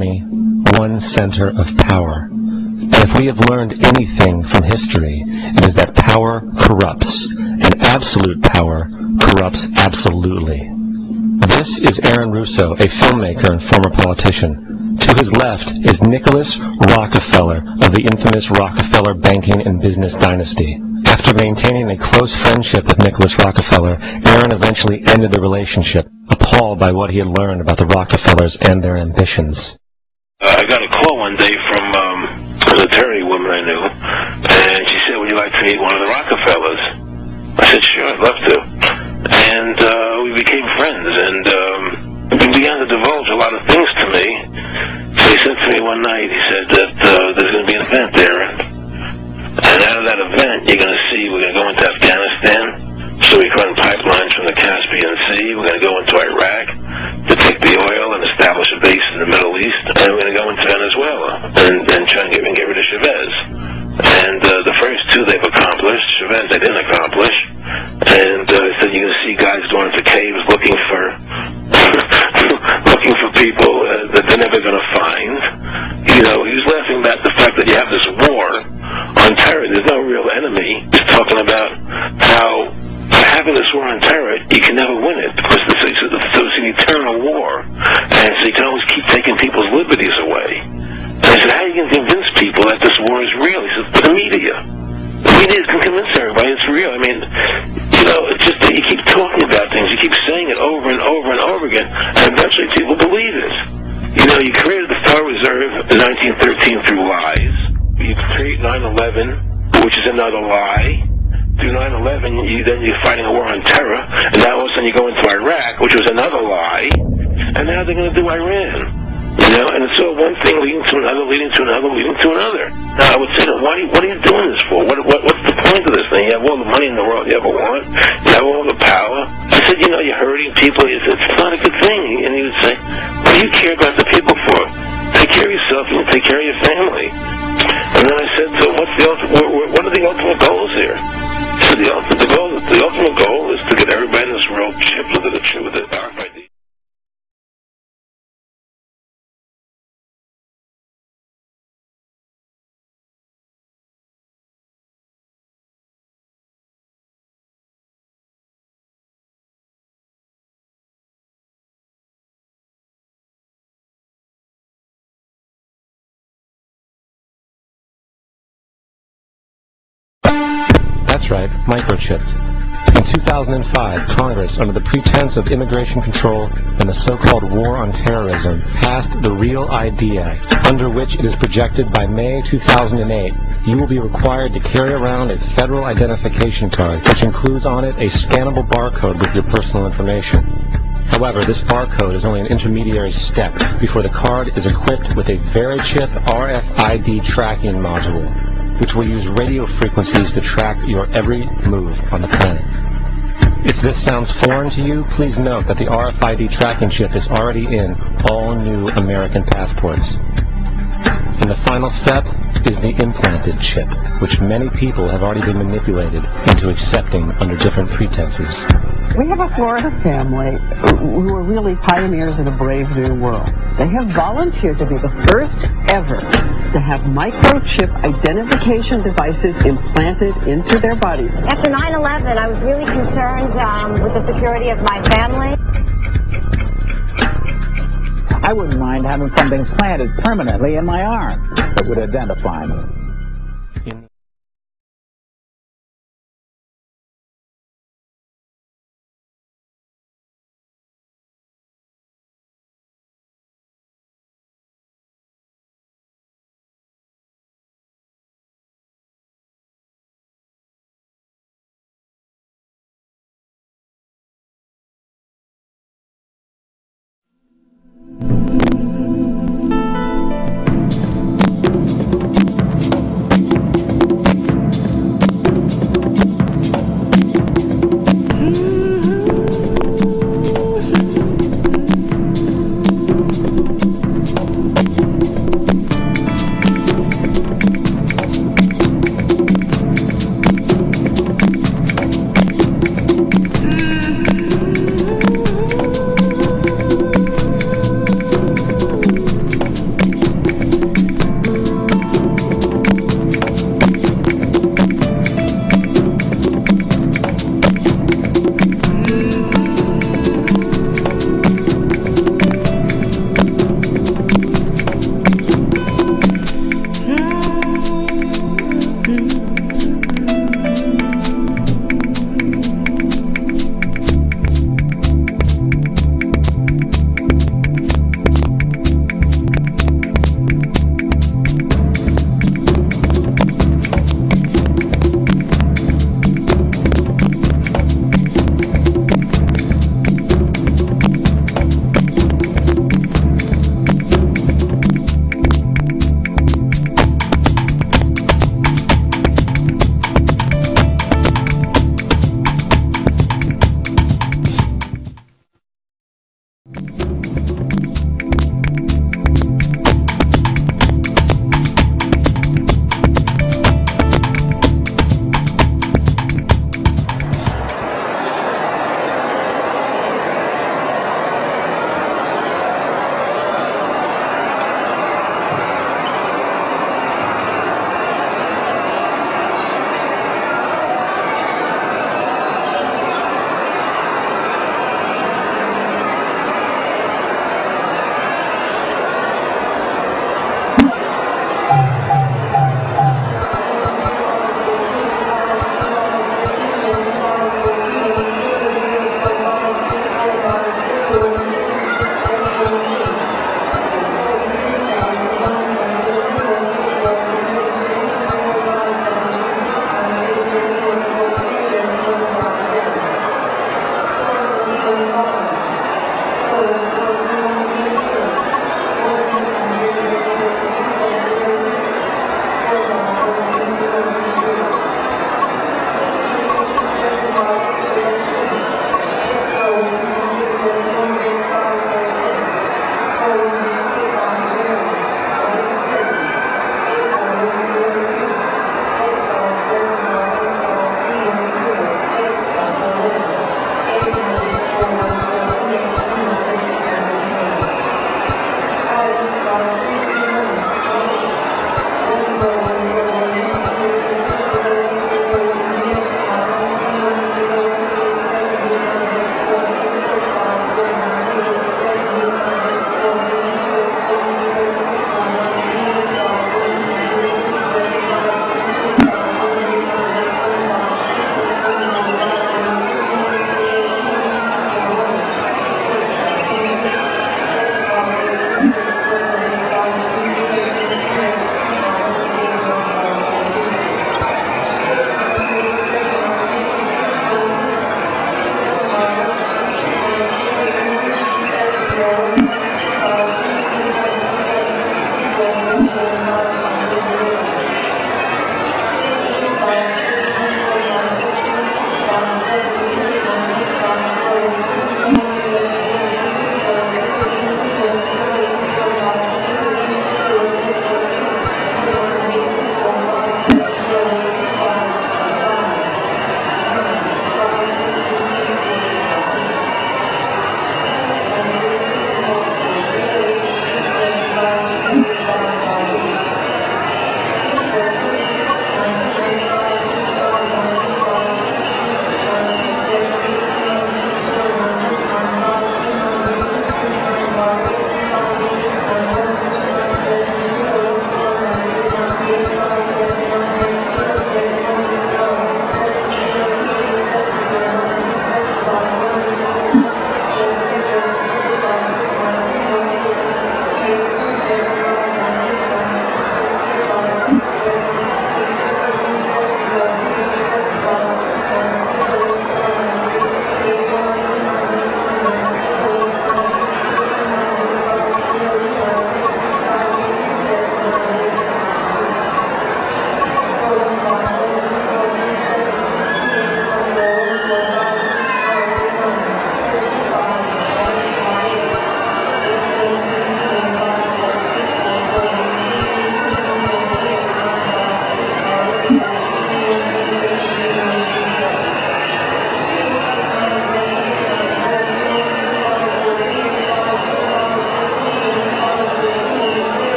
army, one center of power. And if we have learned anything from history, it is that power corrupts, and absolute power corrupts absolutely. This is Aaron Russo, a filmmaker and former politician. To his left is Nicholas Rockefeller of the infamous Rockefeller banking and business dynasty. After maintaining a close friendship with Nicholas Rockefeller, Aaron eventually ended the relationship, appalled by what he had learned about the Rockefellers and their ambitions. I got a call one day from a military woman I knew, and she said, "Would you like to meet one of the Rockefellers?" I said, "Sure, I'd love to." And we became friends, and he began to divulge a lot of things to me. So he said to me one night, he said that there's going to be an event there, and out of that event, you're going to see we're going to go into Afghanistan, so we run pipelines from the Caspian Sea. We're going to go into Iraq to take the oil and establish a base in the Middle East, and we're going to go into Venezuela and try and get rid of Chavez. And the first two they've accomplished. Chavez they didn't accomplish. And he said you're going to see guys going into caves looking for looking for people that they're never going to find. You know, he was laughing at the fact that you have this war on terror. There's no real enemy. He's talking about how having this war on terror, you can never win it because it's an eternal war, and so you can always keep taking people's liberties away. And I said, how are you going to convince people that this war is real? He said, the media. The media can convince everybody it's real. I mean, you know, it's just that you keep talking about things, you keep saying it over and over and over again, and eventually people believe it. You know, you created the Federal Reserve in 1913 through lies. You create 9/11, which is another lie. Through 9/11, then you're fighting a war on terror, and now all of a sudden you go into Iraq, which was another lie, and now they're going to do Iran. You know, and it's all one thing leading to another, leading to another, leading to another. Now, I would say, what are you doing this for? What's the point of this thing? You have all the money in the world you ever want. You have all the power. I said, you know, you're hurting people. He said, it's not a good thing. And he would say, what do you care about the people for? Take care of yourself and take care of your family. And then I said, so what are the ultimate goals here? So the ultimate goal is to get everybody in this world chipped with the RFID. That's right, microchipped. In 2005, Congress, under the pretense of immigration control and the so-called war on terrorism, passed the REAL ID Act, under which it is projected by May 2008 you will be required to carry around a federal identification card, which includes on it a scannable barcode with your personal information. However, this barcode is only an intermediary step before the card is equipped with a VeriChip RFID tracking module, which will use radio frequencies to track your every move on the planet. If this sounds foreign to you, please note that the RFID tracking chip is already in all new American passports. And the final step is the implanted chip, which many people have already been manipulated into accepting under different pretenses. We have a Florida family who are really pioneers in a brave new world. They have volunteered to be the first ever to have microchip identification devices implanted into their bodies. After 9/11, I was really concerned with the security of my family. I wouldn't mind having something planted permanently in my arm that would identify me.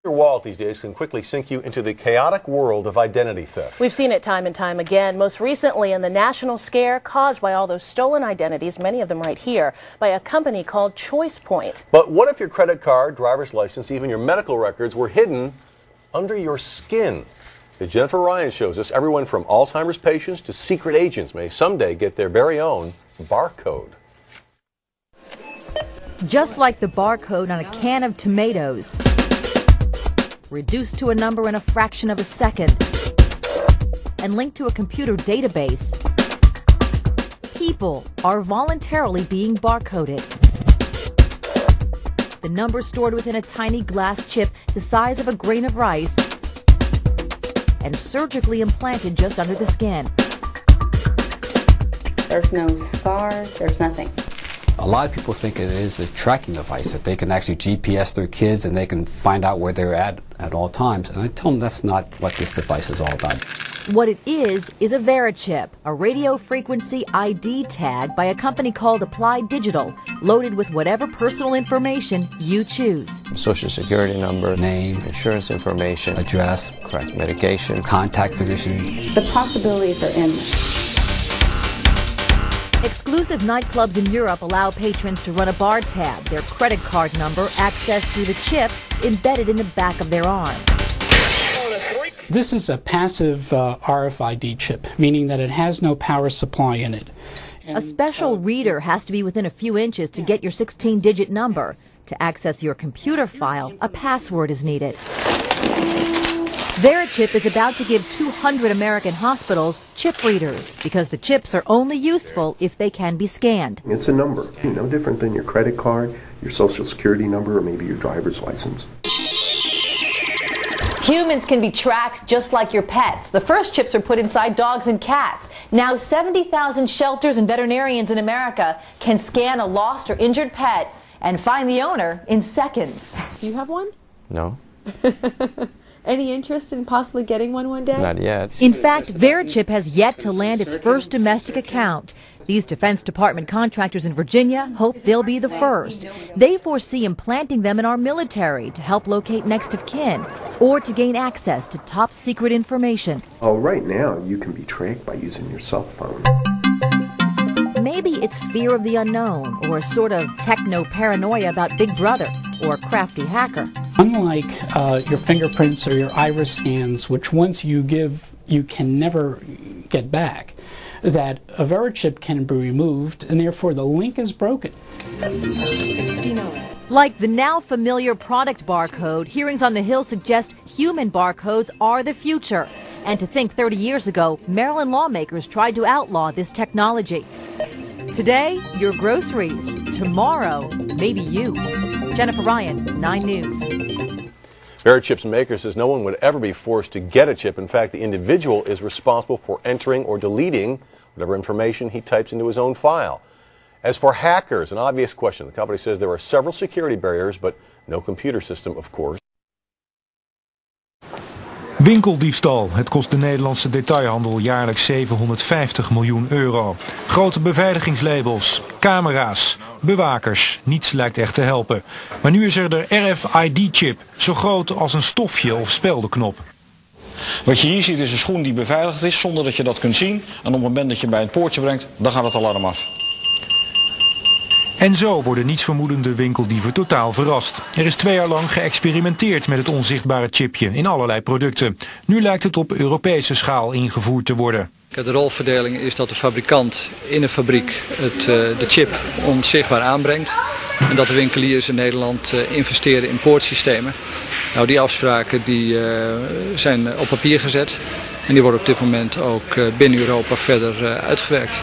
Your wallet these days can quickly sink you into the chaotic world of identity theft. We've seen it time and time again, most recently in the national scare caused by all those stolen identities, many of them right here, by a company called ChoicePoint. But what if your credit card, driver's license, even your medical records were hidden under your skin? As Jennifer Ryan shows us, everyone from Alzheimer's patients to secret agents may someday get their very own barcode. Just like the barcode on a can of tomatoes, reduced to a number in a fraction of a second, and linked to a computer database, people are voluntarily being barcoded. The number stored within a tiny glass chip the size of a grain of rice and surgically implanted just under the skin. There's no scars, there's nothing. A lot of people think it is a tracking device, that they can actually GPS their kids and they can find out where they're at all times. And I tell them that's not what this device is all about. What it is a VeriChip, a radio frequency ID tag by a company called Applied Digital, loaded with whatever personal information you choose. Social security number, name, insurance information, address, correct medication, contact physician. The possibilities are endless. Exclusive nightclubs in Europe allow patrons to run a bar tab, their credit card number accessed through the chip embedded in the back of their arm. This is a passive RFID chip, meaning that it has no power supply in it. A special reader has to be within a few inches to get your 16-digit number. To access your computer file, a password is needed. VeriChip is about to give 200 American hospitals chip readers because the chips are only useful if they can be scanned. It's a number, no different than your credit card, your social security number, or maybe your driver's license. Humans can be tracked just like your pets. The first chips are put inside dogs and cats. Now 70,000 shelters and veterinarians in America can scan a lost or injured pet and find the owner in seconds. Do you have one? No. Any interest in possibly getting one day? Not yet. In fact, VeriChip has yet to land its first domestic account. These Defense Department contractors in Virginia hope they'll be the first. They foresee implanting them in our military to help locate next of kin or to gain access to top secret information. Oh, right now you can be tracked by using your cell phone. Maybe it's fear of the unknown or a sort of techno-paranoia about Big Brother or a crafty hacker. Unlike your fingerprints or your iris scans, which once you give, you can never get back, that a VeriChip can be removed and therefore the link is broken. 69. Like the now familiar product barcode, hearings on the Hill suggest human barcodes are the future. And to think 30 years ago, Maryland lawmakers tried to outlaw this technology. Today, your groceries. Tomorrow, maybe you. Jennifer Ryan, 9 News. VeriChip's maker says no one would ever be forced to get a chip. In fact, the individual is responsible for entering or deleting whatever information he types into his own file. As for hackers, an obvious question. The company says there are several security barriers, but no computer system, of course. Winkeldiefstal. Het kost de Nederlandse detailhandel jaarlijks 750 miljoen euro. Grote beveiligingslabels, camera's, bewakers. Niets lijkt echt te helpen. Maar nu is er de RFID-chip, zo groot als een stofje of speldenknop. Wat je hier ziet is een schoen die beveiligd is zonder dat je dat kunt zien. En op het moment dat je bij het poortje brengt, dan gaat het alarm af. En zo worden nietsvermoedende winkeldieven totaal verrast. Er is 2 jaar lang geëxperimenteerd met het onzichtbare chipje in allerlei producten. Nu lijkt het op Europese schaal ingevoerd te worden. De rolverdeling is dat de fabrikant in een fabriek de chip onzichtbaar aanbrengt. En dat de winkeliers in Nederland investeren in poortsystemen. Nou, die afspraken die, zijn op papier gezet. En die worden op dit moment ook binnen Europa verder uitgewerkt.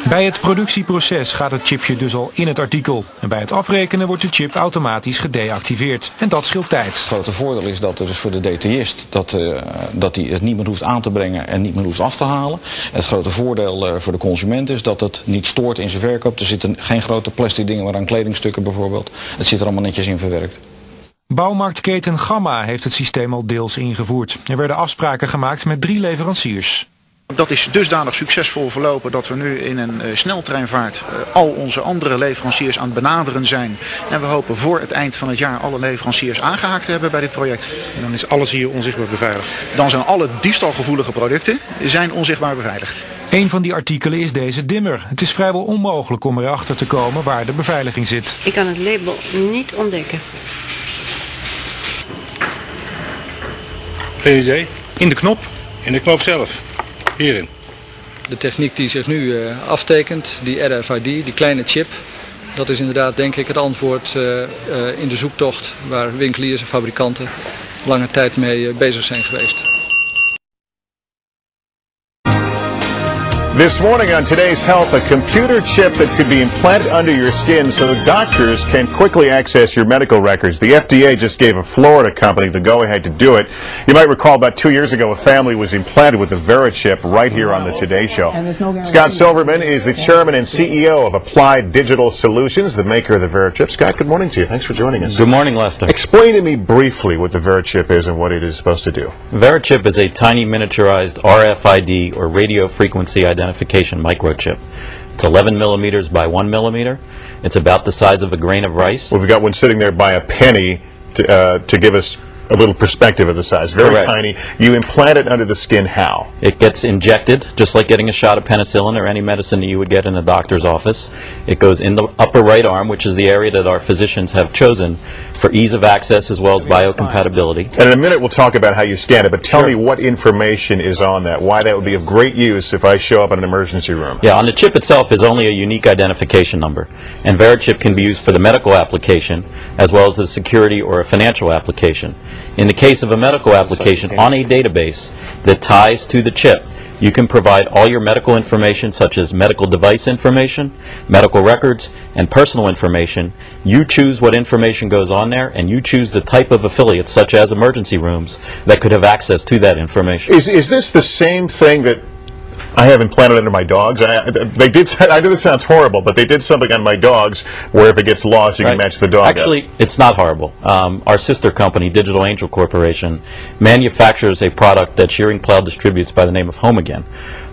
Bij het productieproces gaat het chipje dus al in het artikel. En bij het afrekenen wordt de chip automatisch gedeactiveerd. En dat scheelt tijd. Het grote voordeel is dat er dus voor de detailist dat hij het niet meer hoeft aan te brengen en niet meer hoeft af te halen. Het grote voordeel voor de consument is dat het niet stoort in zijn verkoop. Er zitten geen grote plastic dingen waaraan kledingstukken bijvoorbeeld. Het zit er allemaal netjes in verwerkt. Bouwmarktketen Gamma heeft het systeem al deels ingevoerd. Er werden afspraken gemaakt met 3 leveranciers. Dat is dusdanig succesvol verlopen dat we nu in een sneltreinvaart al onze andere leveranciers aan het benaderen zijn. En we hopen voor het eind van het jaar alle leveranciers aangehaakt te hebben bij dit project. En dan is alles hier onzichtbaar beveiligd? Dan zijn alle diefstalgevoelige producten onzichtbaar beveiligd. Een van die artikelen is deze dimmer. Het is vrijwel onmogelijk om erachter te komen waar de beveiliging zit. Ik kan het label niet ontdekken. Geen idee. In de knop? In de knop zelf. Hierin. De techniek die zich nu aftekent, die RFID, die kleine chip, dat is inderdaad denk ik het antwoord in de zoektocht waar winkeliers en fabrikanten lange tijd mee bezig zijn geweest. This morning on Today's Health, a computer chip that could be implanted under your skin so that doctors can quickly access your medical records. The FDA just gave a Florida company the go-ahead to do it. You might recall about 2 years ago a family was implanted with the Vera chip right here on the Today Show. Scott Silverman is the chairman and CEO of Applied Digital Solutions, the maker of the Vera chip. Scott, good morning to you. Thanks for joining us. Good morning, Lester. Explain to me briefly what the Vera chip is and what it is supposed to do. Vera chip is a tiny miniaturized RFID or radio frequency identification microchip. It's 11 millimeters by 1 millimeter. It's about the size of a grain of rice. Well, we've got one sitting there by a penny to give us a little perspective of the size. Very Correct. Tiny. You implant it under the skin how? It gets injected, just like getting a shot of penicillin or any medicine that you would get in a doctor's office. It goes in the upper right arm, which is the area that our physicians have chosen for ease of access as well as biocompatibility. And in a minute we'll talk about how you scan it, but tell me what information is on that, why that would be of great use if I show up in an emergency room. Yeah, on the chip itself is only a unique identification number, and VeriChip can be used for the medical application as well as a security or a financial application. In the case of a medical application, on a database that ties to the chip, you can provide all your medical information, such as medical device information, medical records, and personal information. You choose what information goes on there, and you choose the type of affiliates, such as emergency rooms, that could have access to that information. Is this the same thing that I have implanted under my dogs? I know this sounds horrible, but they did something on my dogs where if it gets lost, you can match the dog Actually, it's not horrible. Our sister company, Digital Angel Corporation, manufactures a product that Shearing Plow distributes by the name of Home Again.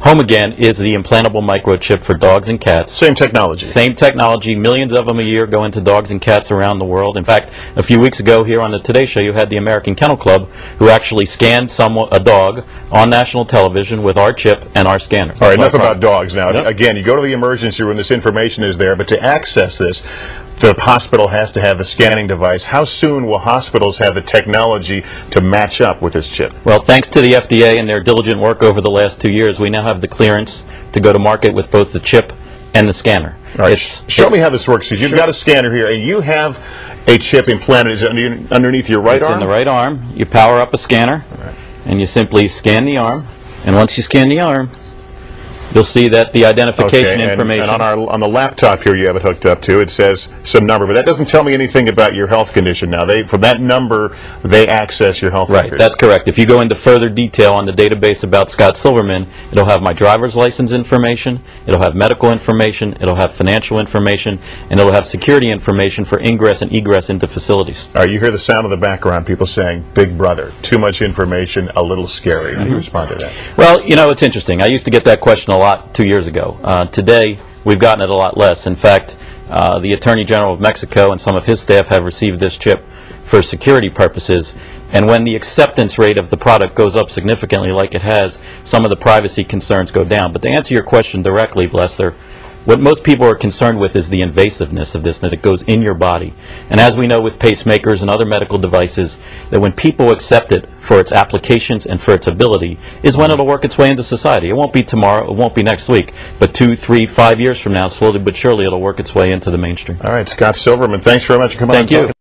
Home Again is the implantable microchip for dogs and cats. Same technology. Same technology. Millions of them a year go into dogs and cats around the world. In fact, a few weeks ago here on the Today Show, you had the American Kennel Club who actually scanned a dog on national television with our chip and our scanner. All right, enough about dogs now. Yep. Again, you go to the emergency room, this information is there, but to access this, the hospital has to have a scanning device. How soon will hospitals have the technology to match up with this chip? Well, thanks to the FDA and their diligent work over the last 2 years, we now have the clearance to go to market with both the chip and the scanner. All right, show me how this works, because you've got a scanner here, and you have a chip implanted. Is it underneath your right arm? It's in the right arm. You power up a scanner, and you simply scan the arm, and once you scan the arm, you'll see that the identification information. And on the laptop here you have it hooked up to, it says some number, but that doesn't tell me anything about your health condition now. From that number, they access your health records. Right, that's correct. If you go into further detail on the database about Scott Silverman, it'll have my driver's license information, it'll have medical information, it'll have financial information, and it'll have security information for ingress and egress into facilities. All right, you hear the sound of the background, people saying, Big Brother, too much information, a little scary. How do you respond to that? Well, you know, it's interesting. I used to get that question a lot 2 years ago. Today, we've gotten it a lot less. In fact, the Attorney General of Mexico and some of his staff have received this chip for security purposes. And when the acceptance rate of the product goes up significantly like it has, some of the privacy concerns go down. But to answer your question directly, Lester, what most people are concerned with is the invasiveness of this, that it goes in your body. And as we know with pacemakers and other medical devices, that when people accept it for its applications and for its ability is when it'll work its way into society. It won't be tomorrow, it won't be next week, but 2, 3, 5 years from now, slowly but surely it'll work its way into the mainstream. All right, Scott Silverman, thanks very much for coming on. Thank you.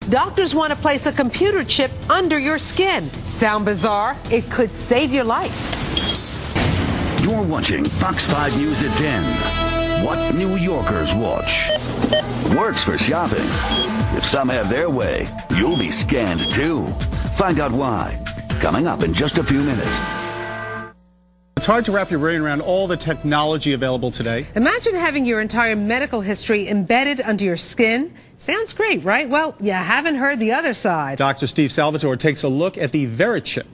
Doctors want to place a computer chip under your skin. Sound bizarre? It could save your life. You're watching Fox 5 News at 10. What New Yorkers watch. Works for shopping. If some have their way, you'll be scanned too. Find out why. Coming up in just a few minutes. It's hard to wrap your brain around all the technology available today. Imagine having your entire medical history embedded under your skin. Sounds great, right? Well, you haven't heard the other side. Dr. Steve Salvatore takes a look at the VeriChip.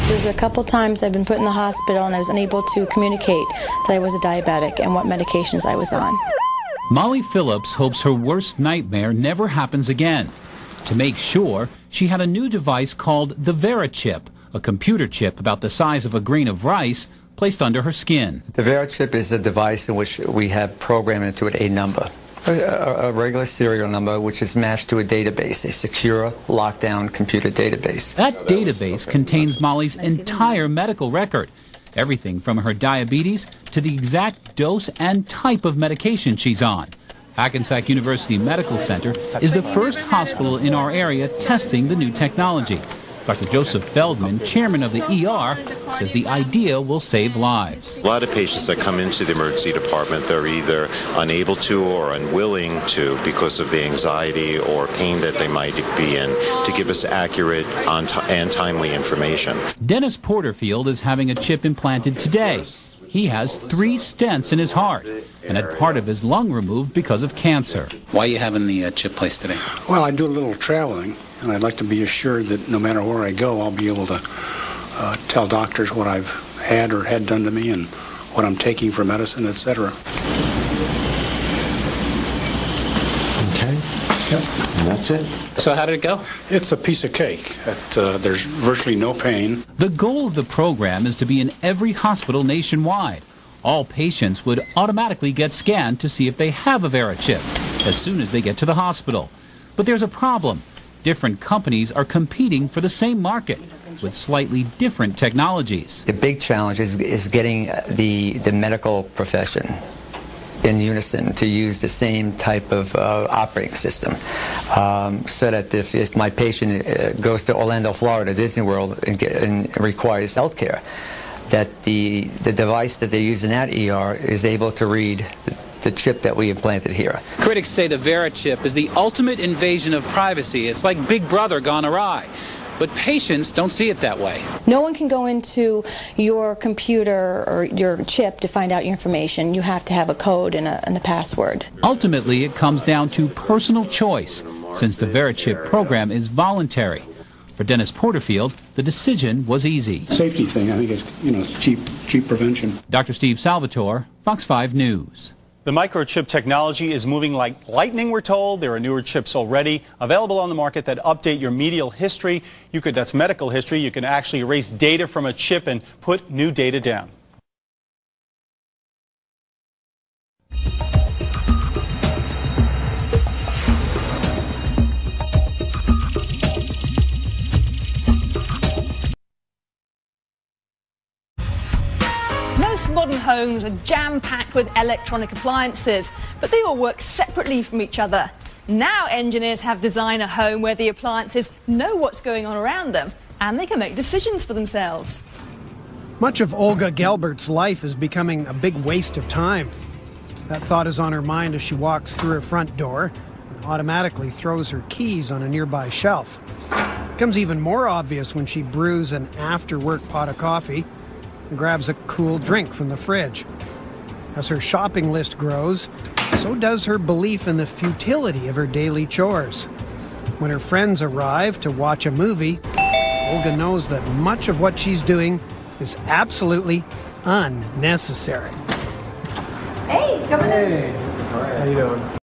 There's a couple times I've been put in the hospital and I was unable to communicate that I was a diabetic and what medications I was on. Molly Phillips hopes her worst nightmare never happens again. To make sure, she had a new device called the VeriChip, a computer chip about the size of a grain of rice placed under her skin. The VeriChip is a device in which we have programmed into it a number, a regular serial number which is matched to a database, a secure, lockdown computer database. That database contains Molly's entire medical record, everything from her diabetes to the exact dose and type of medication she's on. Hackensack University Medical Center is the first hospital in our area testing the new technology. Dr. Joseph Feldman, chairman of the ER, says the idea will save lives. A lot of patients that come into the emergency department, they're either unable to or unwilling to because of the anxiety or pain that they might be in, to give us accurate and timely information. Dennis Porterfield is having a chip implanted today. He has 3 stents in his heart and had part of his lung removed because of cancer. Why are you having the chip placed today? Well, I do a little traveling, and I'd like to be assured that no matter where I go, I'll be able to tell doctors what I've had or had done to me and what I'm taking for medicine, etc. Okay. Yep. And that's it. So how did it go? It's a piece of cake. There's virtually no pain. The goal of the program is to be in every hospital nationwide. All patients would automatically get scanned to see if they have a VeriChip as soon as they get to the hospital. But there's a problem. Different companies are competing for the same market with slightly different technologies. The big challenge is getting the medical profession in unison to use the same type of operating system, so that if my patient goes to Orlando, Florida, Disney World, and requires health care, that the device that they use in that ER is able to read the chip that we implanted here. Critics say the VeriChip is the ultimate invasion of privacy. It's like Big Brother gone awry. But patients don't see it that way. No one can go into your computer or your chip to find out your information. You have to have a code and a password. Ultimately, it comes down to personal choice, since the VeriChip program is voluntary. For Dennis Porterfield, the decision was easy. Safety thing, I think it's cheap prevention. Dr. Steve Salvatore, Fox 5 News. The microchip technology is moving like lightning, we're told. There are newer chips already available on the market that update your medical history. That's medical history. You can actually erase data from a chip and put new data down. Most modern homes are jam-packed with electronic appliances, but they all work separately from each other. Now engineers have designed a home where the appliances know what's going on around them, and they can make decisions for themselves. Much of Olga Gelbert's life is becoming a big waste of time. That thought is on her mind as she walks through her front door and automatically throws her keys on a nearby shelf. It becomes even more obvious when she brews an after-work pot of coffee and grabs a cool drink from the fridge. As her shopping list grows, so does her belief in the futility of her daily chores. When her friends arrive to watch a movie, Olga knows that much of what she's doing is absolutely unnecessary. Hey, come on in. Hey, how you doing?